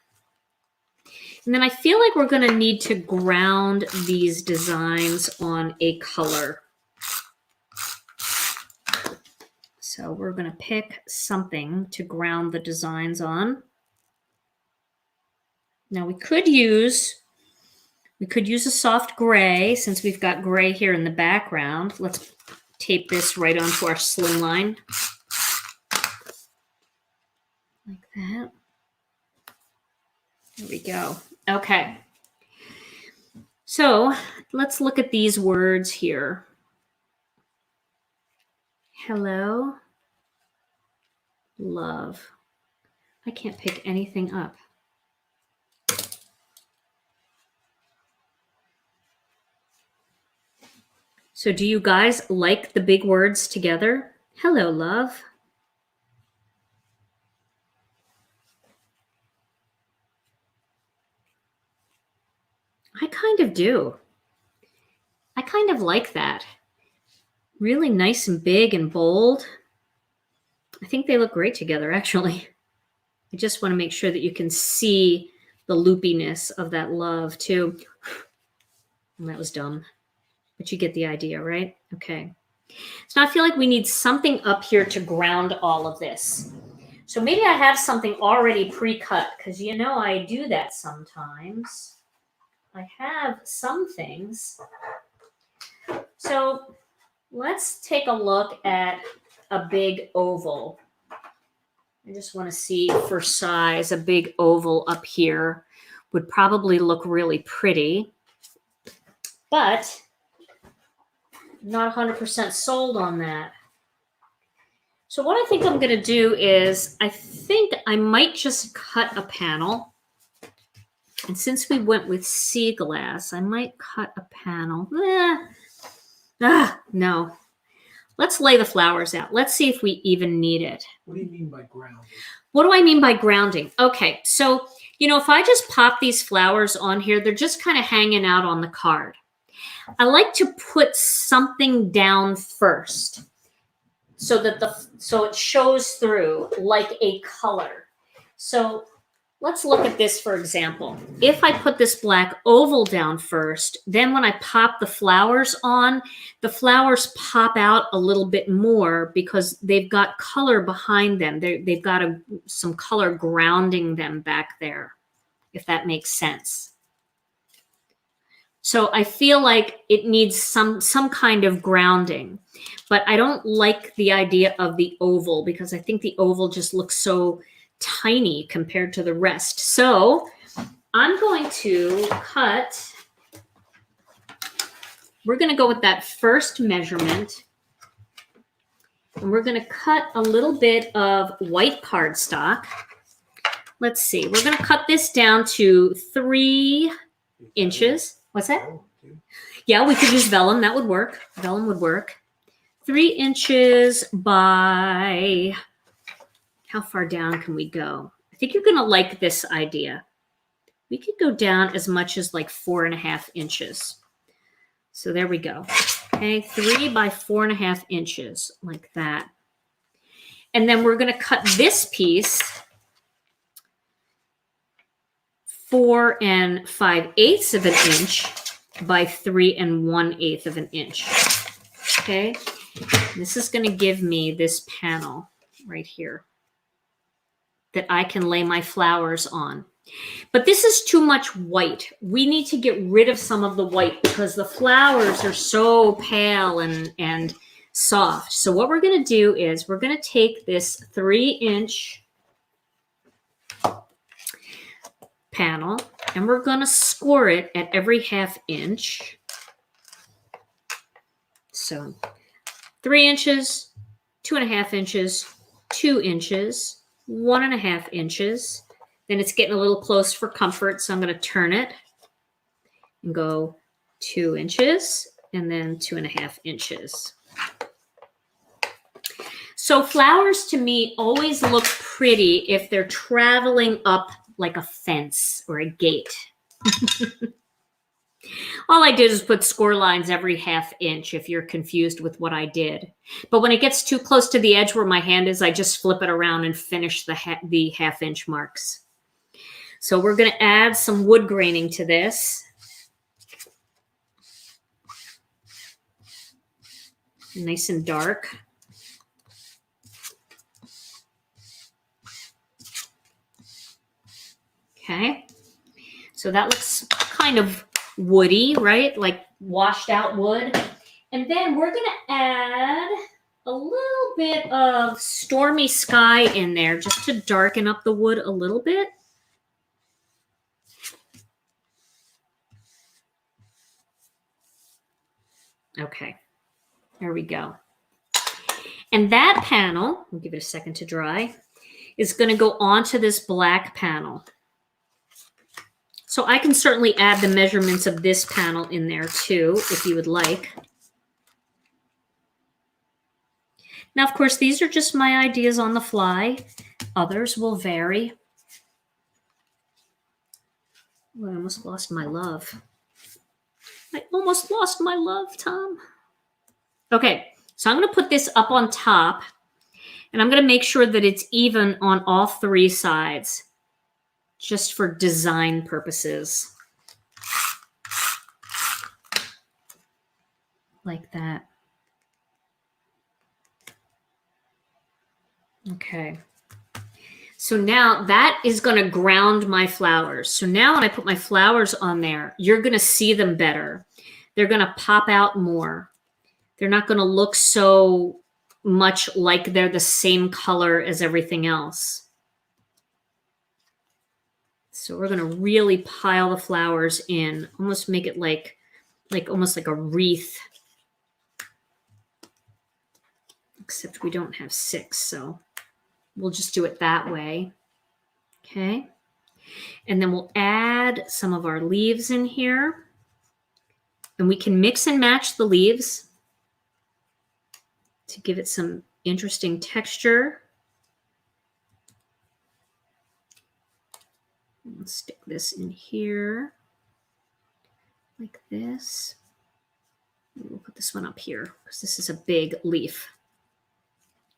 And then I feel like we're going to need to ground these designs on a color. So we're going to pick something to ground the designs on. Now we could use a soft gray since we've got gray here in the background. Let's tape this right onto our Slimline. Like that. There we go. Okay. So let's look at these words here. Hello, love. I can't pick anything up. So do you guys like the big words together? Hello, love. I kind of do. I kind of like that. Really nice and big and bold. I think they look great together, actually. I just want to make sure that you can see the loopiness of that love, too. And that was dumb. But you get the idea, right? Okay. So I feel like we need something up here to ground all of this. So maybe I have something already pre-cut, because you know I do that sometimes. I have some things. So let's take a look at a big oval. I just want to see for size, a big oval up here would probably look really pretty. But not 100% sold on that. So what I think I'm going to do is I think I might just cut a panel. And since we went with sea glass, I might cut a panel. No. Let's lay the flowers out. Let's see if we even need it. What do you mean by grounding? What do I mean by grounding? Okay, so, you know, if I just pop these flowers on here, they're just kind of hanging out on the card. I like to put something down first so that so it shows through like a color. So let's look at this, for example. If I put this black oval down first, then when I pop the flowers on, the flowers pop out a little bit more because they've got color behind them. They've got some color grounding them back there, if that makes sense. So I feel like it needs some kind of grounding, but I don't like the idea of the oval because I think the oval just looks so tiny compared to the rest. So I'm going to cut, we're going to go with that first measurement, and we're going to cut a little bit of white cardstock. let's see. We're going to cut this down to 3 inches. What's that? Oh, okay. Yeah, we could use vellum. That would work. Vellum would work. 3 inches by, how far down can we go? I think you're going to like this idea. We could go down as much as like 4.5 inches. So there we go. Okay, 3 by 4.5 inches, like that. And then we're going to cut this piece 4 5/8 of an inch by 3 1/8 of an inch. Okay, this is going to give me this panel right here that I can lay my flowers on. But this is too much white. We need to get rid of some of the white because the flowers are so pale and soft. So what we're going to do is we're going to take this 3-inch panel and we're going to score it at every 1/2 inch. So 3 inches, 2.5 inches, 2 inches, 1.5 inches. Then it's getting a little close for comfort, so I'm going to turn it and go 2 inches and then 2.5 inches. So flowers to me always look pretty if they're traveling up like a fence or a gate. All I did is put score lines every 1/2 inch if you're confused with what I did. But when it gets too close to the edge where my hand is, I just flip it around and finish the 1/2 inch marks. So we're going to add some wood graining to this. Nice and dark. Okay. So that looks kind of woody, right? Like washed out wood. And then we're going to add a little bit of Stormy Sky in there just to darken up the wood a little bit. Okay, there we go. And that panel, we'll give it a second to dry, is going to go onto this black panel. So I can certainly add the measurements of this panel in there too, if you would like. Now, of course, these are just my ideas on the fly. Others will vary. Oh, I almost lost my love. I almost lost my love, Tom. Okay, so I'm going to put this up on top, and I'm going to make sure that it's even on all 3 sides, just for design purposes. Like that. Okay. So now that is going to ground my flowers. So now when I put my flowers on there, you're going to see them better. They're going to pop out more. They're not going to look so much like they're the same color as everything else. So we're going to really pile the flowers in, almost make it like almost like a wreath. Except we don't have 6, so we'll just do it that way. Okay. And then we'll add some of our leaves in here. And we can mix and match the leaves to give it some interesting texture. Let's stick this in here like this. We'll put this one up here because this is a big leaf.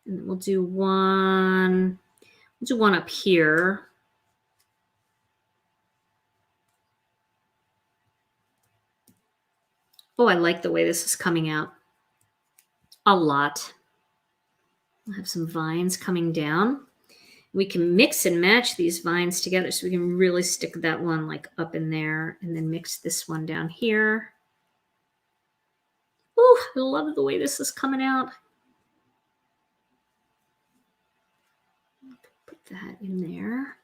And then we'll do one up here. Oh, I like the way this is coming out a lot. We'll have some vines coming down. We can mix and match these vines together so we can really stick that one like up in there and then mix this one down here. Oh, I love the way this is coming out. Put that in there.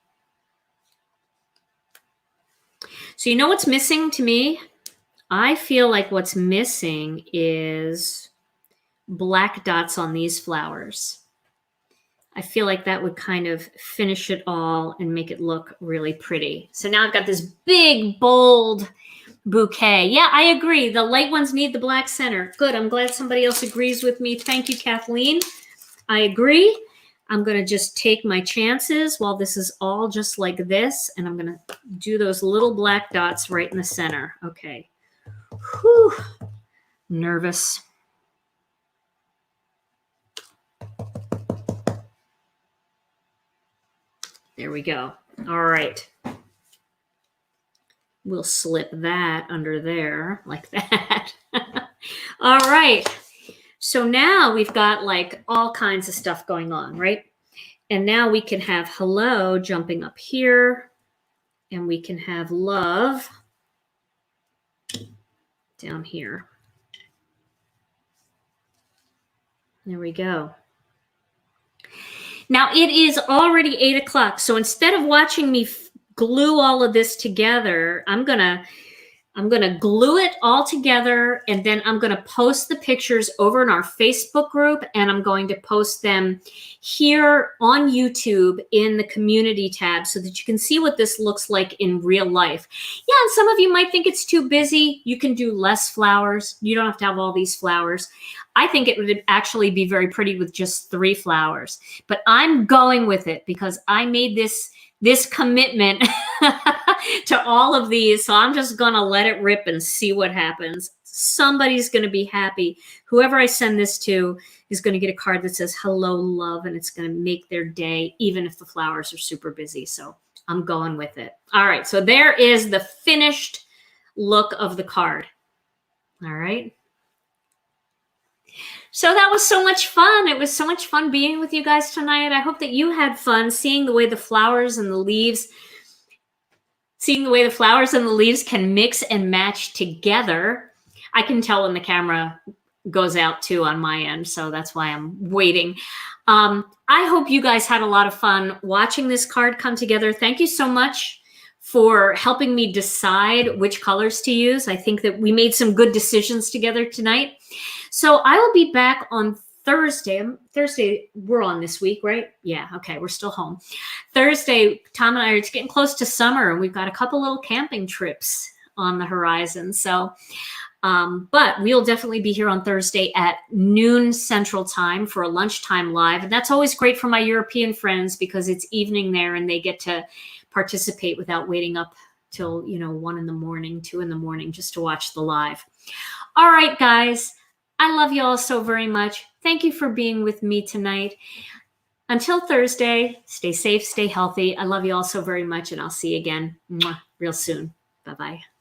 So you know what's missing to me? I feel like what's missing is black dots on these flowers. I feel like that would kind of finish it all and make it look really pretty. So now I've got this big, bold bouquet. Yeah, I agree. The light ones need the black center. Good. I'm glad somebody else agrees with me. Thank you, Kathleen. I agree. I'm going to just take my chances while this is all just like this, and I'm going to do those little black dots right in the center. Okay. Whew. Nervous. There we go. All right. We'll slip that under there like that. All right. So now we've got like all kinds of stuff going on, right? And now we can have hello jumping up here, and we can have love down here. There we go. Now it is already 8 o'clock. So instead of watching me glue all of this together, I'm gonna glue it all together, and then I'm gonna post the pictures over in our Facebook group, and I'm going to post them here on YouTube in the community tab so that you can see what this looks like in real life. Yeah, and some of you might think it's too busy. You can do less flowers. You don't have to have all these flowers. I think it would actually be very pretty with just 3 flowers, but I'm going with it because I made this commitment to all of these. So I'm just going to let it rip and see what happens. Somebody's going to be happy. Whoever I send this to is going to get a card that says, hello, love, and it's going to make their day, even if the flowers are super busy. So I'm going with it. All right. So there is the finished look of the card. All right. So that was so much fun. It was so much fun being with you guys tonight. I hope that you had fun seeing the way the flowers and the leaves can mix and match together. I can tell when the camera goes out too on my end, so that's why I'm waiting. I hope you guys had a lot of fun watching this card come together. Thank you so much for helping me decide which colors to use. I think that we made some good decisions together tonight. So I will be back on Thursday. Thursday, we're on this week, right? Yeah, okay, we're still home. Thursday, Tom and I, it's getting close to summer, and we've got a couple little camping trips on the horizon. So, but we'll definitely be here on Thursday at noon Central Time for a lunchtime live. And that's always great for my European friends because it's evening there and they get to participate without waiting up till, 1 in the morning, 2 in the morning, just to watch the live. All right, guys. I love you all so very much. Thank you for being with me tonight. Until Thursday, stay safe, stay healthy. I love you all so very much, and I'll see you again real soon. Bye-bye.